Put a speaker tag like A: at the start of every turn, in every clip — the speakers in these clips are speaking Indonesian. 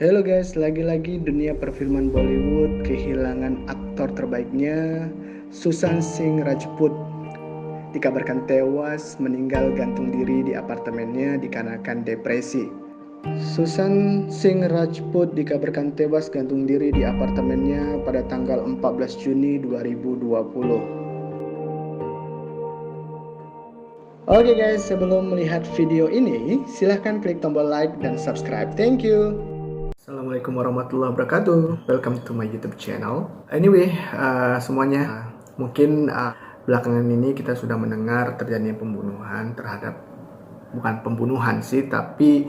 A: Halo guys, lagi-lagi dunia perfilman Bollywood kehilangan aktor terbaiknya. Susan Singh Rajput dikabarkan tewas meninggal gantung diri di apartemennya dikarenakan depresi. Susan Singh Rajput dikabarkan tewas gantung diri di apartemennya pada tanggal 14 Juni 2020. Oke guys, sebelum melihat video ini, silahkan klik tombol like dan subscribe. Thank you. Assalamualaikum warahmatullahi wabarakatuh. Welcome to my YouTube channel. Anyway, semuanya mungkin belakangan ini kita sudah mendengar terjadinya pembunuhan terhadap, bukan pembunuhan sih, tapi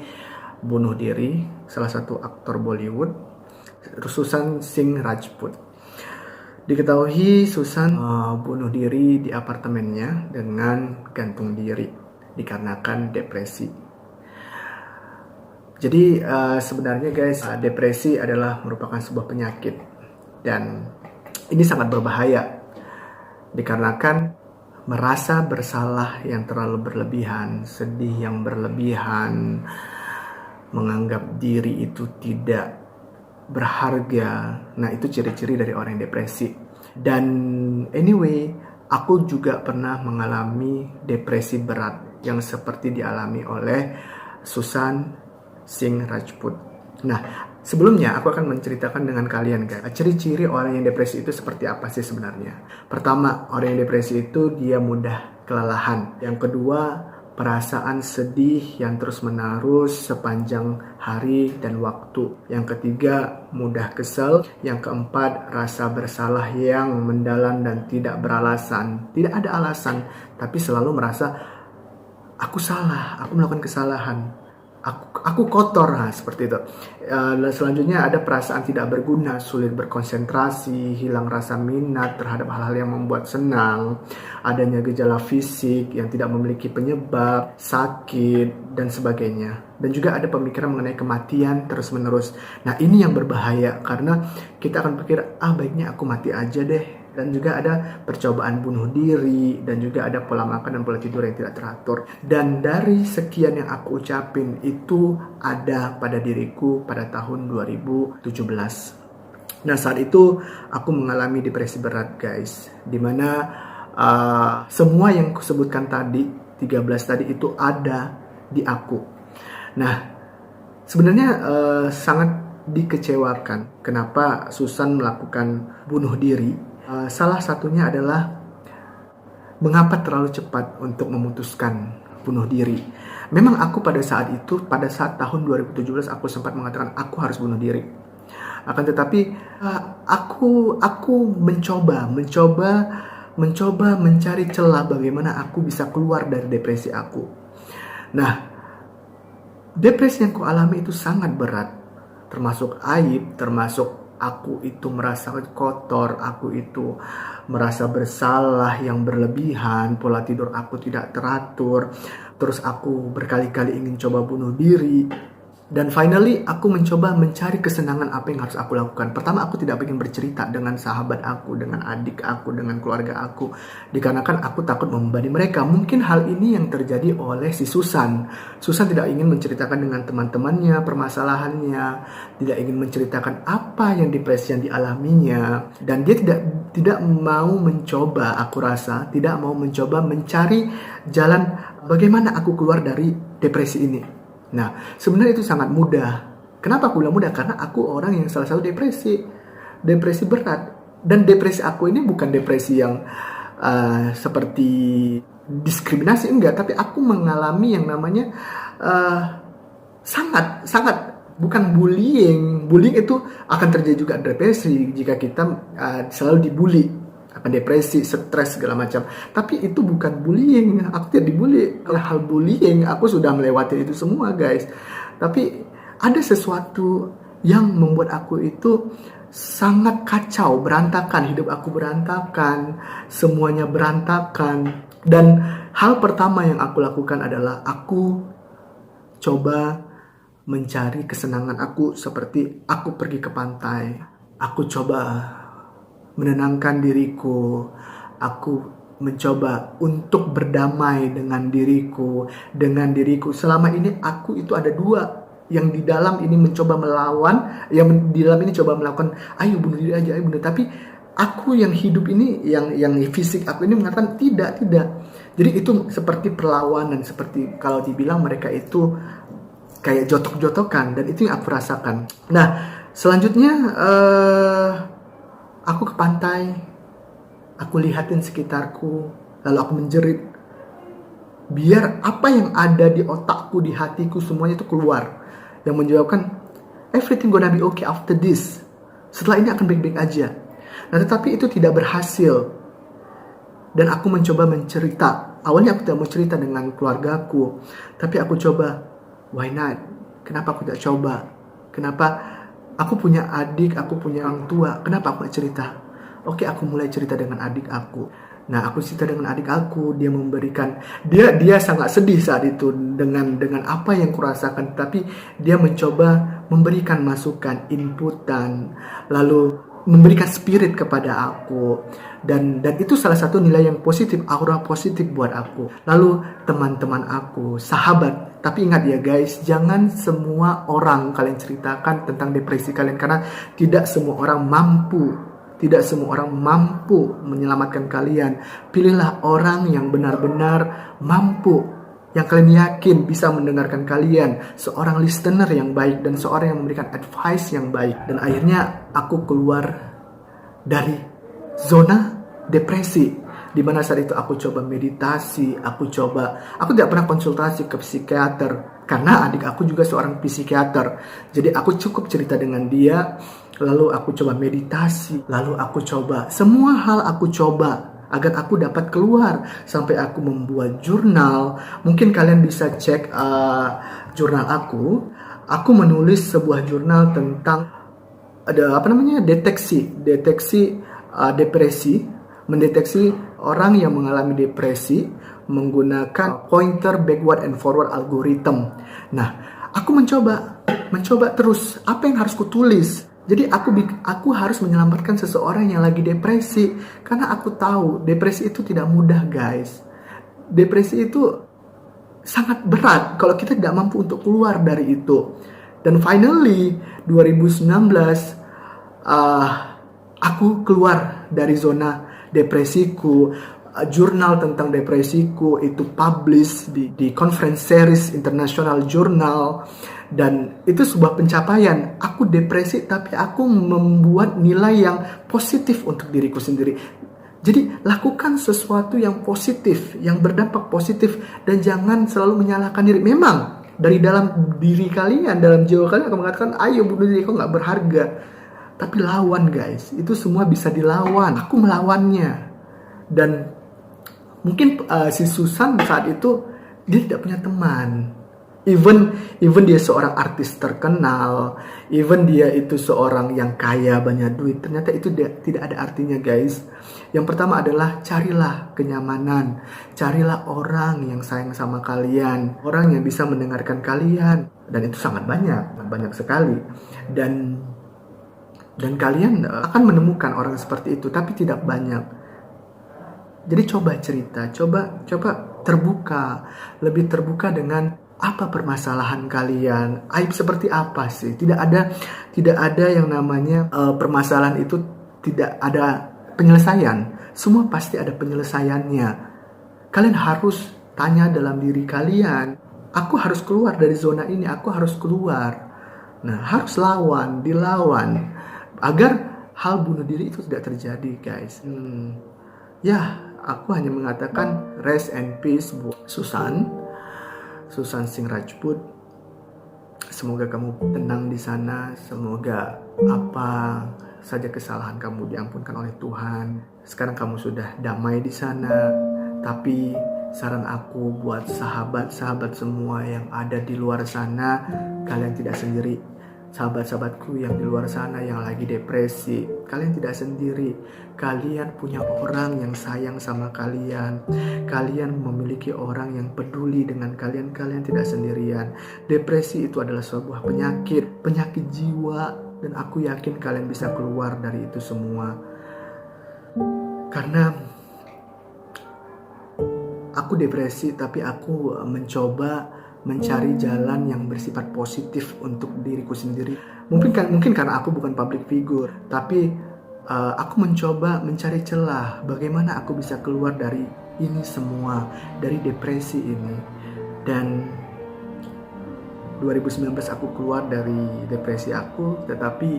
A: bunuh diri salah satu aktor Bollywood, Susan Singh Rajput. Diketahui Susan bunuh diri di apartemennya dengan gantung diri dikarenakan depresi. Jadi sebenarnya guys, depresi adalah merupakan sebuah penyakit dan ini sangat berbahaya dikarenakan merasa bersalah yang terlalu berlebihan, sedih yang berlebihan, menganggap diri itu tidak berharga. Nah, itu ciri-ciri dari orang yang depresi. Dan anyway, aku juga pernah mengalami depresi berat yang seperti dialami oleh Susan Singh Rajput. Nah, sebelumnya aku akan menceritakan dengan kalian guys, ciri-ciri orang yang depresi itu seperti apa sih sebenarnya. Pertama, orang yang depresi itu dia mudah kelelahan. Yang kedua, perasaan sedih yang terus-menerus sepanjang hari dan waktu. Yang ketiga, mudah kesal. Yang keempat, rasa bersalah yang mendalam dan tidak beralasan. Tidak ada alasan, tapi selalu merasa aku salah, aku melakukan kesalahan. Aku kotor, seperti itu. Selanjutnya ada perasaan tidak berguna, sulit berkonsentrasi, hilang rasa minat terhadap hal-hal yang membuat senang, adanya gejala fisik yang tidak memiliki penyebab, sakit, dan sebagainya. Dan juga ada pemikiran mengenai kematian terus-menerus. Nah, ini yang berbahaya karena kita akan pikir, baiknya aku mati aja deh. Dan juga ada percobaan bunuh diri, dan juga ada pola makan dan pola tidur yang tidak teratur. Dan dari sekian yang aku ucapin, itu ada pada diriku pada tahun 2017. Nah, saat itu aku mengalami depresi berat guys, dimana semua yang kusebutkan tadi, 13 tadi itu ada di aku. Nah, sebenarnya sangat dikecewakan kenapa Susan melakukan bunuh diri. Salah satunya adalah mengapa terlalu cepat untuk memutuskan bunuh diri. Memang aku pada saat itu, pada saat tahun 2017 aku sempat mengatakan aku harus bunuh diri. Akan tetapi aku mencoba mencari celah bagaimana aku bisa keluar dari depresi aku. Nah, depresi yang ku alami itu sangat berat, termasuk aib, termasuk aku itu merasa kotor, aku itu merasa bersalah yang berlebihan, pola tidur aku tidak teratur, terus aku berkali-kali ingin coba bunuh diri. Dan finally aku mencoba mencari kesenangan apa yang harus aku lakukan. Pertama, aku tidak ingin bercerita dengan sahabat aku, dengan adik aku, dengan keluarga aku, dikarenakan aku takut membebani mereka. Mungkin hal ini yang terjadi oleh si Susan. Susan tidak ingin menceritakan dengan teman-temannya permasalahannya, tidak ingin menceritakan apa yang depresi yang dialaminya, dan dia tidak mau mencoba, aku rasa tidak mau mencoba mencari jalan bagaimana aku keluar dari depresi ini. Nah, sebenarnya itu sangat mudah. Kenapa aku bilang mudah? Karena aku orang yang salah satu depresi berat. Dan depresi aku ini bukan depresi yang seperti diskriminasi, enggak. Tapi aku mengalami yang namanya sangat bukan bullying. Bullying itu akan terjadi juga depresi jika kita selalu dibully, akan depresi, stres, segala macam. Tapi itu bukan bullying. Aku tidak dibully. Kalau hal bullying, aku sudah melewati itu semua, guys. Tapi ada sesuatu yang membuat aku itu sangat kacau, berantakan. Hidup aku berantakan, semuanya berantakan. Dan hal pertama yang aku lakukan adalah aku coba mencari kesenangan aku, seperti aku pergi ke pantai. Aku coba menenangkan diriku, aku mencoba untuk berdamai dengan diriku. Selama ini aku itu ada dua, yang di dalam ini mencoba melawan, yang di dalam ini coba melakukan, ayo bunuh diri aja, ayo bunuh. Tapi aku yang hidup ini, yang fisik aku ini mengatakan tidak. Jadi itu seperti perlawanan, seperti kalau dibilang mereka itu kayak jotok-jotokan, dan itu yang aku rasakan. Nah, selanjutnya aku ke pantai, aku lihatin sekitarku, lalu aku menjerit. Biar apa yang ada di otakku, di hatiku, semuanya itu keluar. Yang menjawabkan, everything gonna be okay after this. Setelah ini akan baik-baik aja. Nah, tetapi itu tidak berhasil. Dan aku mencoba mencerita. Awalnya aku tidak mau cerita dengan keluargaku. Tapi aku coba, why not? Kenapa aku tidak coba? Kenapa aku punya adik, aku punya orang tua. Kenapa aku tidak cerita? Oke, aku mulai cerita dengan adik aku. Nah, aku cerita dengan adik aku, dia memberikan, dia sangat sedih saat itu dengan apa yang kurasakan, tapi dia mencoba memberikan masukan, inputan, lalu memberikan spirit kepada aku, dan itu salah satu nilai yang positif, aura positif buat aku. Lalu teman-teman aku, sahabat, tapi ingat ya guys, jangan semua orang kalian ceritakan tentang depresi kalian, karena tidak semua orang mampu. Tidak semua orang mampu menyelamatkan kalian. Pilihlah orang yang benar-benar mampu, yang kalian yakin bisa mendengarkan kalian. Seorang listener yang baik dan seorang yang memberikan advice yang baik. Dan akhirnya aku keluar dari zona depresi. Di mana saat itu aku coba meditasi, aku tidak pernah konsultasi ke psikiater. Karena adik aku juga seorang psikiater. Jadi aku cukup cerita dengan dia. Lalu aku coba meditasi, lalu aku coba semua hal, aku coba agar aku dapat keluar. Sampai aku membuat jurnal. Mungkin kalian bisa cek jurnal aku. Aku menulis sebuah jurnal tentang deteksi depresi, mendeteksi orang yang mengalami depresi menggunakan pointer backward and forward algorithm. Nah, aku mencoba terus apa yang harus kutulis. Jadi aku harus menyelamatkan seseorang yang lagi depresi, karena aku tahu depresi itu tidak mudah guys. Depresi itu sangat berat kalau kita tidak mampu untuk keluar dari itu. Dan finally 2019 aku keluar dari zona depresiku. Jurnal tentang depresiku itu publish di conference series international journal, dan itu sebuah pencapaian. Aku depresi tapi aku membuat nilai yang positif untuk diriku sendiri. Jadi lakukan sesuatu yang positif, yang berdampak positif, dan jangan selalu menyalahkan diri. Memang dari dalam diri kalian, dalam jiwa kalian akan mengatakan, ayo bunuh diri, kau gak berharga. Tapi lawan guys, itu semua bisa dilawan. Aku melawannya. Dan mungkin si Susan saat itu dia tidak punya teman. Even dia seorang artis terkenal, even dia itu seorang yang kaya, banyak duit, ternyata itu tidak ada artinya guys. Yang pertama adalah carilah kenyamanan, carilah orang yang sayang sama kalian, orang yang bisa mendengarkan kalian, dan itu sangat banyak sekali. Dan kalian akan menemukan orang seperti itu, tapi tidak banyak. Jadi coba cerita, coba terbuka, lebih terbuka dengan apa permasalahan kalian, aib seperti apa sih. Tidak ada yang namanya permasalahan itu tidak ada penyelesaian. Semua pasti ada penyelesaiannya. Kalian harus tanya dalam diri kalian, aku harus keluar dari zona ini, aku harus keluar. Nah, harus dilawan agar hal bunuh diri itu tidak terjadi guys. Aku hanya mengatakan rest and peace buat Susan Singh Rajput. Semoga kamu tenang di sana. Semoga apa saja kesalahan kamu diampunkan oleh Tuhan. Sekarang kamu sudah damai di sana. Tapi saran aku buat sahabat-sahabat semua yang ada di luar sana, kalian tidak sendiri. Sahabat-sahabatku yang di luar sana yang lagi depresi, kalian tidak sendiri. Kalian punya orang yang sayang sama kalian. Kalian memiliki orang yang peduli dengan kalian. Kalian tidak sendirian. Depresi itu adalah sebuah penyakit jiwa, dan aku yakin kalian bisa keluar dari itu semua. Karena aku depresi, tapi aku mencoba mencari jalan yang bersifat positif untuk diriku sendiri. Mungkin karena aku bukan public figure, tapi aku mencoba mencari celah bagaimana aku bisa keluar dari ini semua, dari depresi ini. Dan 2019 aku keluar dari depresi aku, tetapi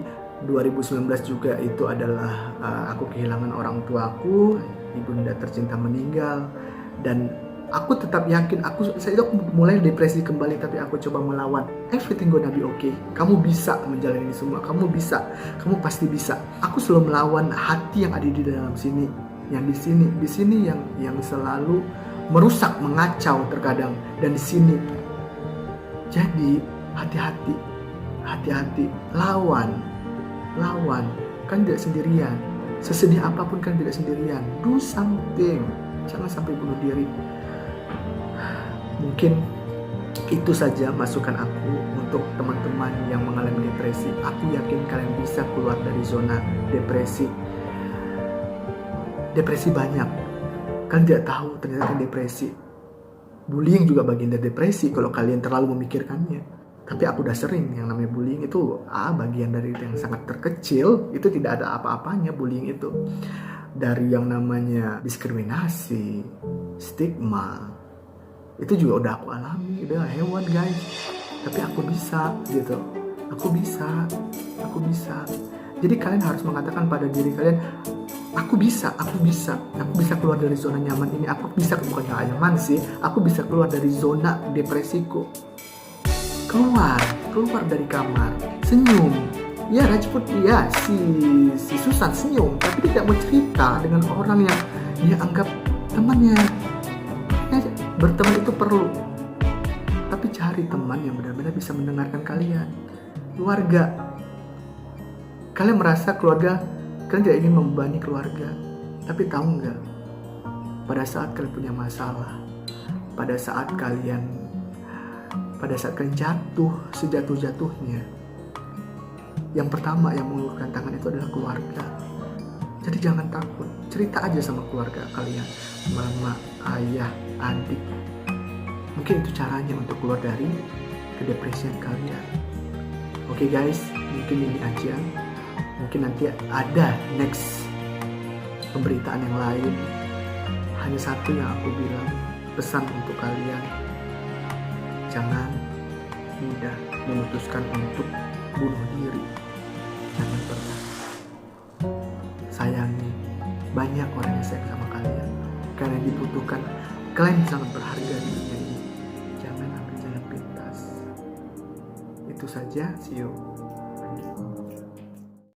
A: 2019 juga itu adalah aku kehilangan orang tuaku, ibunda tercinta meninggal, dan aku tetap yakin, saya mulai depresi kembali, tapi aku coba melawan. Everything gonna be okay. Kamu bisa menjalani ini semua. Kamu bisa. Kamu pasti bisa. Aku selalu melawan hati yang ada di dalam sini, yang di sini yang selalu merusak, mengacau terkadang, dan di sini. Jadi hati-hati, lawan. Kan tidak sendirian. Sesedih apapun kan tidak sendirian. Do something. Jangan sampai bunuh diri. Mungkin itu saja masukan aku untuk teman-teman yang mengalami depresi. Aku yakin kalian bisa keluar dari zona depresi. Depresi banyak. Kalian tidak tahu ternyata kan depresi. Bullying juga bagian dari depresi kalau kalian terlalu memikirkannya. Tapi aku udah sering, yang namanya bullying itu bagian dari yang sangat terkecil. Itu tidak ada apa-apanya bullying itu. Dari yang namanya diskriminasi, stigma, itu juga udah aku alami, udah hewan guys, tapi aku bisa gitu, aku bisa. Jadi kalian harus mengatakan pada diri kalian, aku bisa keluar dari zona nyaman ini, aku bisa, bukan nyaman sih, aku bisa keluar dari zona depresiku, keluar dari kamar, senyum. Ya Rajput, ya si Susan senyum, tapi dia tidak mau cerita dengan orang yang dia anggap temannya. Berteman itu perlu, tapi cari teman yang benar-benar bisa mendengarkan kalian. Keluarga, kalian merasa keluarga, kalian tidak ingin membebani keluarga, tapi tahu nggak, pada saat kalian punya masalah, pada saat kalian jatuh sejatuh-jatuhnya, yang pertama yang mengulurkan tangan itu adalah keluarga. Jadi jangan takut, cerita aja sama keluarga kalian, mama, ayah, adik. Mungkin itu caranya untuk keluar dari kedepresian kalian. Oke guys, mungkin ini aja. Mungkin nanti ada next pemberitaan yang lain. Hanya satu yang aku bilang, pesan untuk kalian, jangan mudah memutuskan untuk bunuh diri. Jangan pernah. Sayangi, banyak orang yang sayang sama kalian. Kalian dibutuhkan, kalian sangat berharga di dunia ini. Jangan ambil jalan pintas. Itu saja, see you.